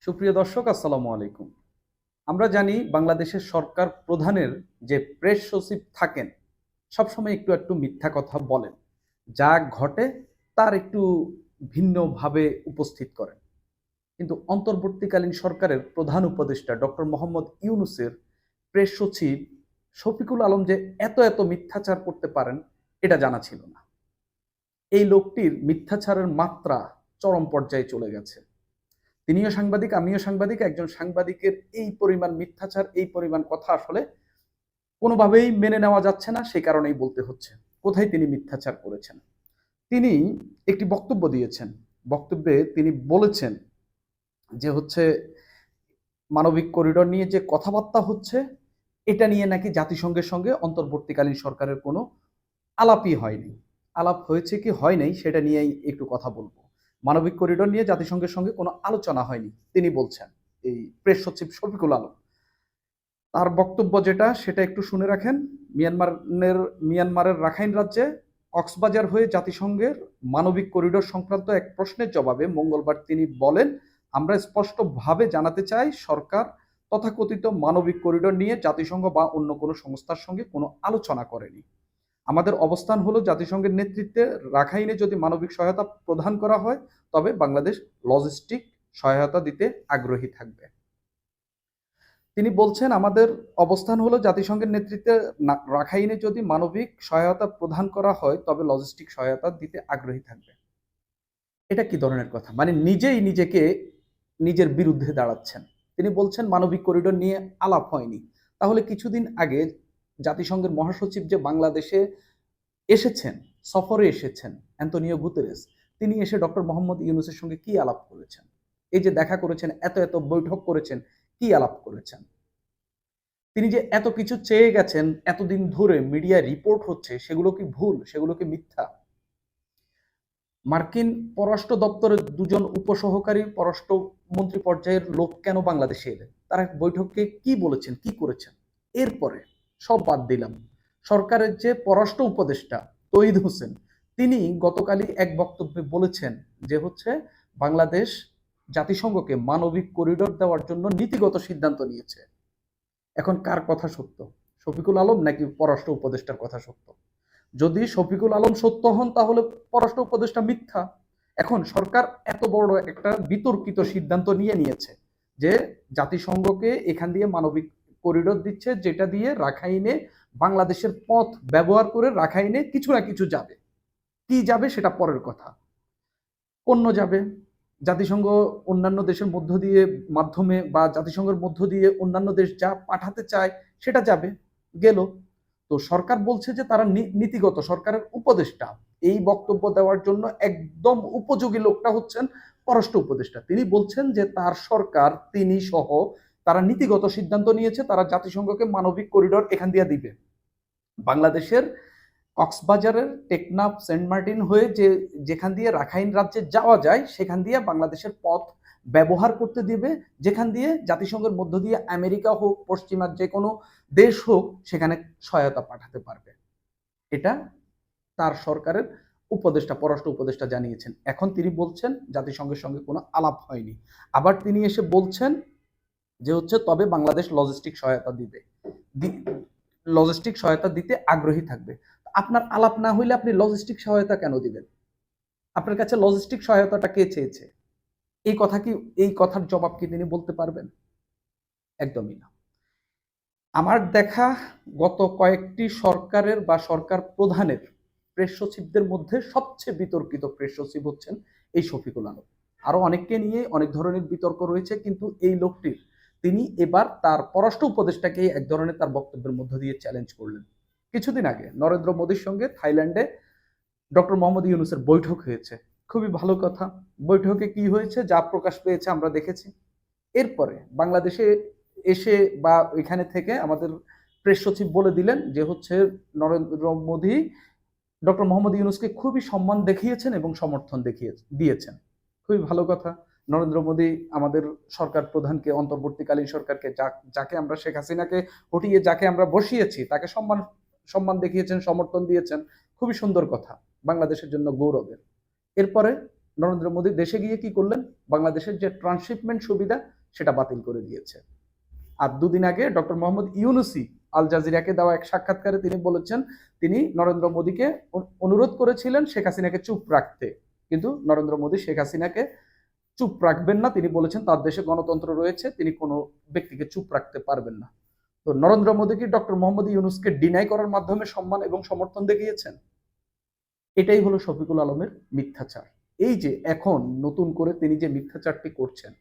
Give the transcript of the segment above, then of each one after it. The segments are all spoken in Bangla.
সুপ্রিয় দর্শক, আসসালামু আলাইকুম। আমরা জানি বাংলাদেশের সরকার প্রধানের যে প্রেস সচিব থাকেন সবসময় একটু একটু মিথ্যা কথা বলেন, যা ঘটে তার একটু ভিন্নভাবে উপস্থিত করেন। কিন্তু অন্তর্বর্তীকালীন সরকারের প্রধান উপদেষ্টা ডক্টর মোহাম্মদ ইউনূসের প্রেস সচিব শফিকুল আলম যে এত এত মিথ্যাচার করতে পারেন এটা জানা ছিল না। এই লোকটির মিথ্যাচারের মাত্রা চরম পর্যায়ে চলে গেছে। তিনিও সাংবাদিক, আমিও সাংবাদিক। একজন সাংবাদিকের এই পরিমাণ মিথ্যাচার, এই পরিমাণ কথা আসলে কোনোভাবেই মেনে নেওয়া যাচ্ছে না, সেই কারণেই বলতে হচ্ছে। কোথায় তিনি মিথ্যাচার করেছেন? তিনি একটি বক্তব্য দিয়েছেন। বক্তব্যে তিনি বলেছেন যে মানবিক করিডোর নিয়ে যে কথাবার্তা হচ্ছে, এটা নিয়ে নাকি জাতিসংঘের সঙ্গে অন্তর্বর্তীকালীন সরকারের কোনো আলাপই হয়নি। আলাপ হয়েছে কি হয় নাই সেটা নিয়েই একটু কথা বলবো। মানবিক করিডোর নিয়ে জাতিসংঘের সঙ্গে কোনো আলোচনা হয়নি তিনি বলছেন, এই প্রেস সচিব শফিকুল আলম। তার বক্তব্য যেটা সেটা একটু শুনে রাখেন। মিয়ানমারের রাখাইন রাজ্যে কক্সবাজার হয়ে জাতিসংঘের মানবিক করিডোর সংক্রান্ত এক প্রশ্নের জবাবে মঙ্গলবার তিনি বলেন, আমরা স্পষ্টভাবে জানাতে চাই সরকার তথাকথিত মানবিক করিডোর নিয়ে জাতিসংঘ বা অন্য কোনো সংস্থার সঙ্গে কোনো আলোচনা করেনি। আমাদের অবস্থান হলো জাতিসংঘের নেতৃত্বে রাখাইনে যদি মানবিক সহায়তা প্রদান করা হয় তবে বাংলাদেশ লজিস্টিক সহায়তা দিতে আগ্রহী থাকবে। তিনি বলছেন, আমাদের অবস্থান হলো জাতিসংঘের নেতৃত্বে রাখাইনে যদি মানবিক সহায়তা প্রদান করা হয় তবে লজিস্টিক সহায়তা দিতে আগ্রহী থাকবে। এটা কি ধরনের কথা? মানে নিজেই নিজেকে নিজের বিরুদ্ধে দাঁড়াচ্ছেন। তিনি বলছেন মানবিক করিডোর নিয়ে আলাপ হয়নি। তাহলে কিছুদিন আগে জাতিসংঘের মহাসচিব যে বাংলাদেশে এসেছেন, সফরে এসেছেন, অ্যান্তোনিও গুতেরেস, তিনি এসে ডক্টর মোহাম্মদ ইউনূসের সঙ্গে কি আলাপ করেছেন? এই যে দেখা করেছেন, এত এত বৈঠক করেছেন, কি আলাপ করেছেন? তিনি যে এত কিছু চেয়ে গেছেন, এতদিন ধরে মিডিয়া রিপোর্ট হচ্ছে, সেগুলো কি ভুল? সেগুলো কি মিথ্যা? মার্কিন পররাষ্ট্র দপ্তরের দুজন উপসহকারী পররাষ্ট্রমন্ত্রী পর্যায়ের লোক কেন বাংলাদেশে এলেন? তারা বৈঠকে কি বলেছেন, কি করেছেন? এরপরে সব বাদ দিলাম, সরকারের যে পররাষ্ট্র উপদেষ্টা তৌহিদ হোসেন, তিনি গতকালই এক বক্তব্যে বলেছেন যে বাংলাদেশ জাতিসংঘকে মানবিক করিডোর দেওয়ার জন্য নীতিগত সিদ্ধান্ত নিয়েছে। এখন কার কথা সত্য? শফিকুল আলম নাকি পররাষ্ট্র উপদেষ্টার কথা সত্য? যদি শফিকুল আলম সত্য হন তাহলে পররাষ্ট্র উপদেষ্টা মিথ্যা। এখন সরকার এত বড় একটা বিতর্কিত সিদ্ধান্ত নিয়েছে যে জাতিসংঘকে এখান দিয়ে মানবিক করিডোর দিচ্ছে, যেটা দিয়ে রাখাইনে বাংলাদেশের পথ ব্যবহার করে রাখাইনে কিছু না কিছু যাবে। কি যাবে সেটা পরের কথা। পণ্য যাবে, জাতিসংঘ অন্যান্য দেশের মধ্য দিয়ে মাধ্যমে বা জাতিসংঘের মধ্য দিয়ে অন্যান্য দেশ যা পাঠাতে চায় সেটা যাবে, গেল। তো সরকার বলছে যে তারা নীতিগত, সরকারের উপদেষ্টা এই বক্তব্য দেওয়ার জন্য একদম উপযোগী লোকটা হচ্ছেন পররাষ্ট্র উপদেষ্টা। তিনি বলছেন যে তার সরকার, তিনি সহ তারা নীতিগত সিদ্ধান্ত নিয়েছে, তারা জাতিসংঘকে মানবিক করিডোর এখান দিয়ে দিবে। বাংলাদেশের কক্সবাজারের টেকনাফ, সেন্ট মার্টিন হয়ে যেখান দিয়ে রাখাইন রাজ্যে যাওয়া যায় সেখান দিয়ে বাংলাদেশের পথ ব্যবহার করতে দিবে, যেখান দিয়ে জাতিসংঘের মধ্য দিয়ে আমেরিকা হোক, পশ্চিমার যে কোনো দেশ হোক, সেখানে সহায়তা পাঠাতে পারবে। এটা তার সরকারের উপদেষ্টা, পররাষ্ট্র উপদেষ্টা জানিয়েছেন। এখন তিনি বলছেন জাতিসংঘের সঙ্গে কোনো আলাপ হয়নি। আবার তিনি এসে বলছেন যে তবে বাংলাদেশ লজিস্টিক সহায়তা দিবে, লজিস্টিক সহায়তা দিতে আগ্রহী থাকবে। আপনার আলাপ না হইলে আপনি লজিস্টিক সহায়তা কেন দিবেন? আপনার কাছে লজিস্টিক সহায়তাটা কে চেয়েছে? এই কথার জবাব কি তিনি বলতে পারবেন? একদমই না। আমার দেখা গত কয়েকটি সরকারের বা সরকার প্রধানের প্রেস সচিবদের মধ্যে সবচেয়ে বিতর্কিত প্রেস সচিব হচ্ছেন এই শফিকুল আলম। আরো অনেককে নিয়ে অনেক ধরনের বিতর্ক রয়েছে, কিন্তু এই লোকটির, তিনি এবার তার পররাষ্ট্র উপদেষ্টাকে এক ধরনের তার বক্তব্যের মধ্য দিয়ে চ্যালেঞ্জ করলেন। কিছুদিন আগে নরেন্দ্র মোদীর সঙ্গে থাইল্যান্ডে ডক্টর মোহাম্মদ ইউনূসের বৈঠক হয়েছে, খুবই ভালো কথা। বৈঠকে কি হয়েছে, যা প্রকাশ পেয়েছে আমরা দেখেছি। এরপরে বাংলাদেশে এসে বা এখানে থেকে আমাদের প্রেস সচিব বলে দিলেন যে নরেন্দ্র মোদী ডক্টর মোহাম্মদ ইউনূসকে খুবই সম্মান দেখিয়েছেন এবং সমর্থন দিয়েছেন। খুবই ভালো কথা। নরেন্দ্র মোদী আমাদের সরকার প্রধানকে, অন্তর্বর্তীকালীন সরকারকে, যাকে আমরা শেখ হাসিনাকে হটিয়ে যাকে আমরা বসিয়েছি, তাকে সম্মান দেখিয়েছেন, সমর্থন দিয়েছেন। খুবই সুন্দর কথা, বাংলাদেশের জন্য গৌরবের। এরপরে নরেন্দ্র মোদী দেশে গিয়ে কি করলেন? বাংলাদেশের যে ট্রান্সশিপমেন্ট সুবিধা সেটা বাতিল করে দিয়েছে। আর দুদিন আগে ডক্টর মোহাম্মদ ইউনুসি আল জাজিরাকে দেওয়া এক সাক্ষাৎকারে তিনি বলেছেন, তিনি নরেন্দ্র মোদীকে অনুরোধ করেছিলেন শেখ হাসিনাকে চুপ রাখতে, কিন্তু নরেন্দ্র মোদী শেখ হাসিনাকে চুপ রাখবেন না। তিনি বলেছেন তার দেশে গণতন্ত্র রয়েছে, তিনি কোনো ব্যক্তিকে চুপ রাখতে পারবেন না। তো নরেন্দ্র মোদী কি ডক্টর মোহাম্মদ ইউনুসকে ডিনাই করার মাধ্যমে সম্মান এবং সমর্থন দেখিয়েছেন? এটাই হলো শফিকুল আলমের মিথ্যাচার। এই যে এখন নতুন করে তিনি যে মিথ্যাচারটি করছেন,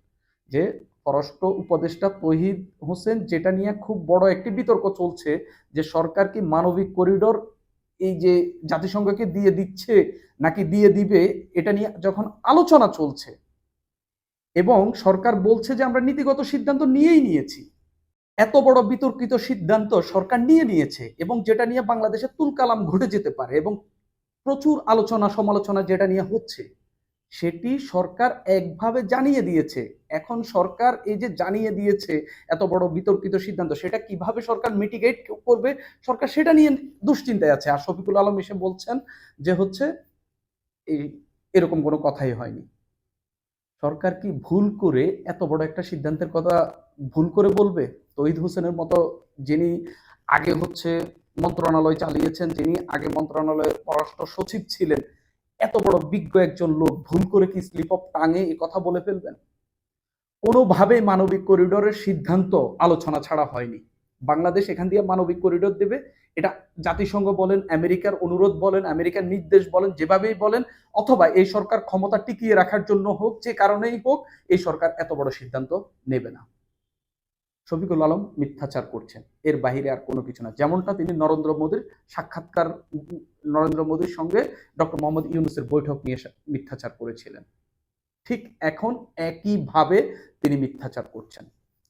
যে পররাষ্ট্র উপদেষ্টা তৌহিদ হোসেন, যেটা নিয়ে খুব বড় একটি বিতর্ক চলছে, যে সরকার কি মানবিক করিডোর এই যে জাতিসংঘকে দিয়ে দিচ্ছে নাকি দিয়ে দিবে, এটা নিয়ে যখন আলোচনা চলছে এবং সরকার বলছে যে আমরা নীতিগত সিদ্ধান্ত নিয়েই নিয়েছি, এত বড় বিতর্কিত সিদ্ধান্ত সরকার নিয়ে নিয়েছে এবং যেটা নিয়ে বাংলাদেশে তুলকালাম ঘটে যেতে পারে এবং প্রচুর আলোচনা সমালোচনা যেটা নিয়ে হচ্ছে, সেটি সরকার একভাবে জানিয়ে দিয়েছে। এখন সরকার এই যে জানিয়ে দিয়েছে এত বড় বিতর্কিত সিদ্ধান্ত, সেটা কিভাবে সরকার মিটিগেট করবে, সরকার সেটা নিয়ে দুশ্চিন্তায় আছে। আর শফিকুল আলম এসে বলছেন যে হচ্ছে এই এরকম কোনো কথাই হয়নি। সরকার কি ভুল করে এত বড় একটা সিদ্ধান্তের কথা ভুল করে বলবে? তৌহিদ হোসেনের মতো, যিনি আগে হচ্ছে মন্ত্রণালয় চালিয়েছেন, যিনি আগে মন্ত্রণালয়ের পররাষ্ট্র সচিব ছিলেন, এত বড় বিজ্ঞ একজন লোক ভুল করে কি স্লিপ অফ টাঙে এই কথা বলে ফেলবেন? কোনোভাবেই মানবিক করিডোরের সিদ্ধান্ত আলোচনা ছাড়া হয়নি। বাংলাদেশ এখান দিয়ে মানবিক করিডোর দেবে, এটা জাতিসংঘ বলেন, আমেরিকার অনুরোধ বলেন, আমেরিকার নির্দেশ বলেন, যেভাবেই বলেন, অথবা এই সরকার ক্ষমতা টিকিয়ে রাখার জন্য হোক, যে কারণেই হোক, এই সরকার এত বড় সিদ্ধান্ত নেবে না। শফিকুল আলম মিথ্যাচার করছেন, এর বাহিরে আর কোনো কিছু না। যেমনটা তিনি নরেন্দ্র মোদীর সাক্ষাৎকার, নরেন্দ্র মোদীর সঙ্গে ডক্টর মোহাম্মদ ইউনুসের বৈঠক নিয়ে মিথ্যাচার করেছিলেন, ঠিক এখন একইভাবে তিনি মিথ্যাচার করছেন।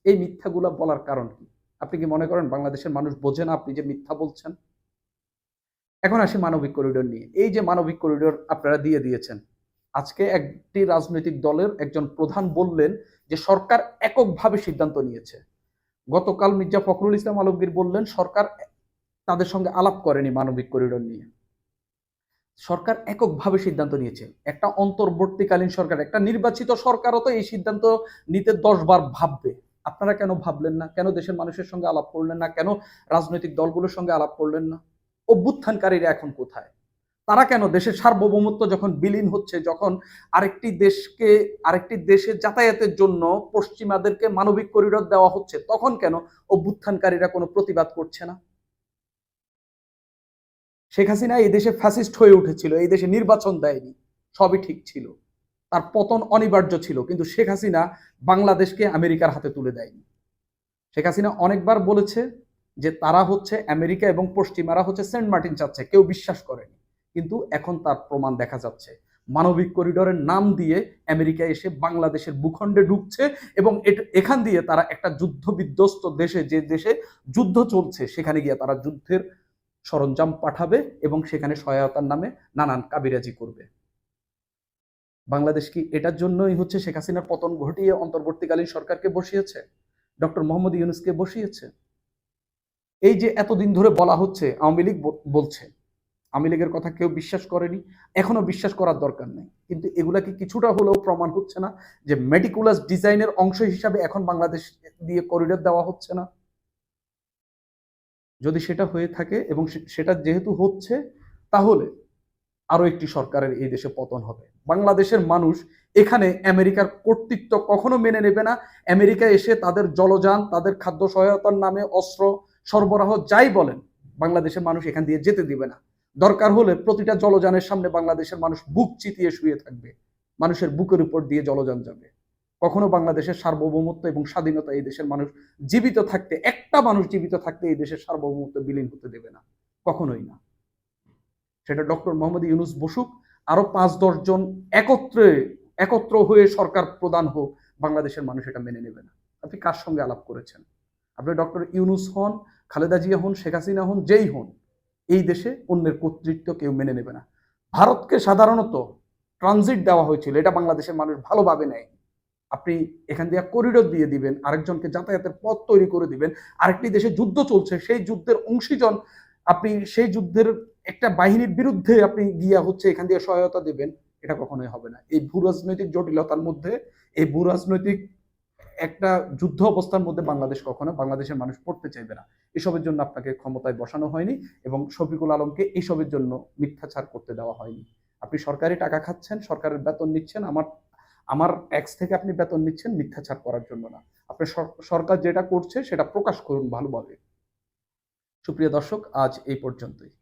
এই মিথ্যাগুলা বলার কারণ কি? আপনি কি মনে করেন বাংলাদেশের মানুষ বোঝে না আপনি যে মিথ্যা বলছেন? এখন আসি মানবিক করিডোর নিয়ে। এই যে মানবিক করিডোর আপনারা দিয়ে দিয়েছেন, আজকে একটি রাজনৈতিক দলের একজন প্রধান বললেন যে সরকার এককভাবে সিদ্ধান্ত নিয়েছে। গতকাল মির্জা ফখরুল ইসলাম আলমগীর বললেন সরকার তাদের সঙ্গে আলাপ করেনি মানবিক করিডোর নিয়ে, সরকার এককভাবে সিদ্ধান্ত নিয়েছে। একটা অন্তর্বর্তীকালীন সরকার, একটা নির্বাচিত সরকারও তো এই সিদ্ধান্ত নিতে 10 বার ভাববে। আপনারা কেন ভাবলেন না? কেন দেশের মানুষের সঙ্গে আলাপ করলেন না? কেন রাজনৈতিক দলগুলোর সঙ্গে আলাপ করলেন না? অভ্যুত্থানকারীরা এখন কোথায়? তারা কেন দেশের সার্বভৌমত্ব যখন বিলীন হচ্ছে, যখন আরেকটি দেশে যাতায়াতের জন্য পশ্চিমাদেরকে মানবিক করিডোর দেওয়া হচ্ছে, তখন কেন অভ্যুত্থানকারীরা কোনো প্রতিবাদ করছে না? শেখ হাসিনা এই দেশে ফ্যাসিস্ট হয়ে উঠেছিল, এই দেশে নির্বাচন দেয়নি, সবই ঠিক ছিল, তার পতন অনিবার্য ছিল, কিন্তু শেখ হাসিনা বাংলাদেশকে আমেরিকার হাতে তুলে দেয়নি। শেখ হাসিনা অনেকবার বলেছে যে তারা হচ্ছে আমেরিকা এবং পশ্চিমারা হচ্ছে সেন্ট মার্টিন চাচ্ছে, কেউ বিশ্বাস করেনি, কিন্তু এখন তার প্রমাণ দেখা যাচ্ছে। মানবিক করিডোরের নাম দিয়ে আমেরিকা এসে বাংলাদেশের ভূখণ্ডে ঢুকছে এবং এখান দিয়ে তারা একটা যুদ্ধ বিধ্বস্ত দেশে, যে দেশে যুদ্ধ চলছে, সেখানে গিয়ে তারা যুদ্ধের সরঞ্জাম পাঠাবে এবং সেখানে সহায়তার নামে নানান কাবিরাজি করবে। বাংলাদেশ কি এটার জন্যই হচ্ছে শেখ হাসিনার পতন ঘটিয়ে অন্তর্বর্তীকালীন সরকারকে বসিয়েছে, ডক্টর মোহাম্মদ ইউনুসকে বসিয়েছে? এই যে এতদিন ধরে বলা হচ্ছে আওয়ামী লীগ বলছে, আওয়ামী লীগের কথা কেউ বিশ্বাস করেনি, এখনো বিশ্বাস করার দরকার নেই, কিন্তু এগুলা কি কিছুটা হলেও প্রমাণ হচ্ছে না যে মেটিকুলাস ডিজাইনের অংশ হিসাবে এখন বাংলাদেশ দিয়ে করিডোর দেওয়া হচ্ছে না? যদি সেটা হয়ে থাকে এবং সেটা যেহেতু হচ্ছে, তাহলে আরো একটি সরকারের এই দেশে পতন হবে। বাংলাদেশের মানুষ এখানে আমেরিকার কর্তৃত্ব কখনো মেনে নেবে না। আমেরিকা এসে তাদের জলযান, তাদের খাদ্য সহায়তার নামে অস্ত্র সরবরাহ যাই বলেন, বাংলাদেশের মানুষ এখান দিয়ে যেতে দিবে না। দরকার হলে প্রতিটা জলযানের সামনে বাংলাদেশের মানুষ বুক চিতিয়ে শুয়ে থাকবে, মানুষের বুকের উপর দিয়ে জলযান যাবে। কখনো বাংলাদেশের সার্বভৌমত্ব এবং স্বাধীনতা এই দেশের মানুষ জীবিত থাকতে, একটা মানুষ জীবিত থাকতে এই দেশের সার্বভৌমত্ব বিলীন হতে দেবে না, কখনোই না। সেটা ডক্টর মোহাম্মদ ইউনুস বসুক, আরো 5-10 জন একত্র হয়ে সরকার প্রধান হোক, বাংলাদেশের মানুষ এটা মেনে নেবে না। আপনি কার সঙ্গে আলাপ করেছেন? আপনি ডক্টর ইউনুস হন, খালেদা জিয়া হন, শেখ হাসিনা হন, যেই হন, এই দেশে অন্যের কর্তৃত্ব কেউ মেনে নেবে না। ভারতকে সাধারণত ট্রানজিট দেওয়া হয়েছিল, এটা বাংলাদেশের মানুষ ভালোভাবে নেয়। আপনি এখান দিয়ে করিডোর দিয়ে দিবেন, আরেকজনকে যাতায়াতের পথ তৈরি করে দিবেন, আরেকটি দেশে যুদ্ধ চলছে, সেই যুদ্ধের অংশীজন আপনি, সেই যুদ্ধের একটা বাহিনীর বিরুদ্ধে আপনি গিয়া হচ্ছে এখান দিয়ে সহায়তা দেবেন, এটা কখনোই হবে না। এই ভূ রাজনৈতিক জটিলতার মধ্যে, এই ভূ রাজনৈতিক একটা যুদ্ধ অবস্থার মধ্যে বাংলাদেশের মানুষ পড়তে চাইবে না। এসবের জন্য আপনাকে ক্ষমতায় বসানো হয়নি এবং শফিকুল আলমকে এসবের জন্য মিথ্যাচার করতে দেওয়া হয়নি। আপনি সরকারি টাকা খাচ্ছেন, সরকারের বেতন নিচ্ছেন, আমার আমার ট্যাক্স থেকে আপনি বেতন নিচ্ছেন মিথ্যাচার করার জন্য না। আপনি সরকার যেটা করছে সেটা প্রকাশ করুন ভালোভাবে। সুপ্রিয় দর্শক, আজ এই পর্যন্তই।